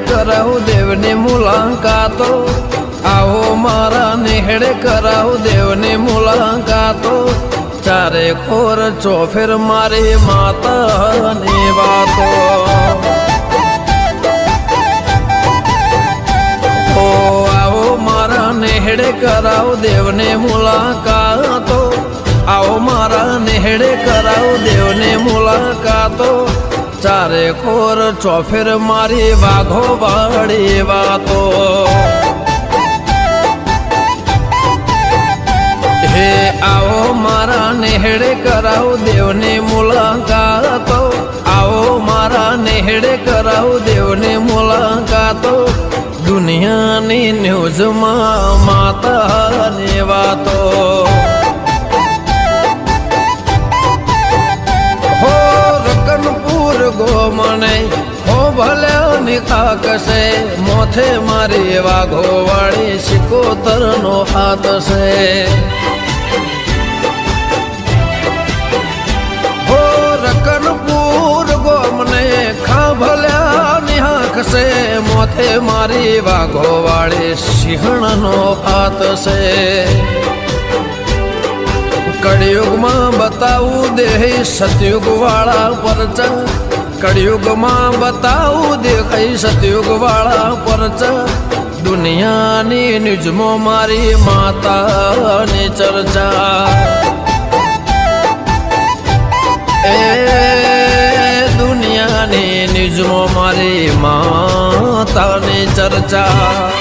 કરાવું દેવની મુલાકાતો, આવો મારા નેહડે કરાવું દેવની મુલાકાતો, ચારે ખોર ચોફેર મારી માતાની વાતો. ઓ આવો મારા નેહડે કરાવું દેવની મુલાકાતો, આવો મારા નેહડે કરાવું દેવની મુલાકાતો, ચારે ખોર ચોફેર મારી વાઘો વાળી વાતો. હે આવો મારા નેહડે કરાવું દેવની મુલાકાતો, આવો મારા નેહડે કરાવું દેવની મુલાકાતો, દુનિયાની ન્યૂઝમાં માતાની વાતો. હો રકનપુર ગોમણે હો ભલે નિખાકશે, મોથે મારી વાઘો વાળી સિકોતરનો હાથ છે. હો રકનપુર ગોમને ખા ભલ્યા નિહાકશે, મોથે મારી વાઘો વાળી સિંહણનો હાથ છે. કળિયુગમાં બતાવું દેહી સતયુગ વાળા પરચા, કળિયુગમાં બતાવું દેખાઈ સતયુગ વાળા પરચા, દુનિયાની નિજમો મારી માતાની ચર્ચા. એ દુનિયાની નિજમો મારી માતાની ચર્ચા.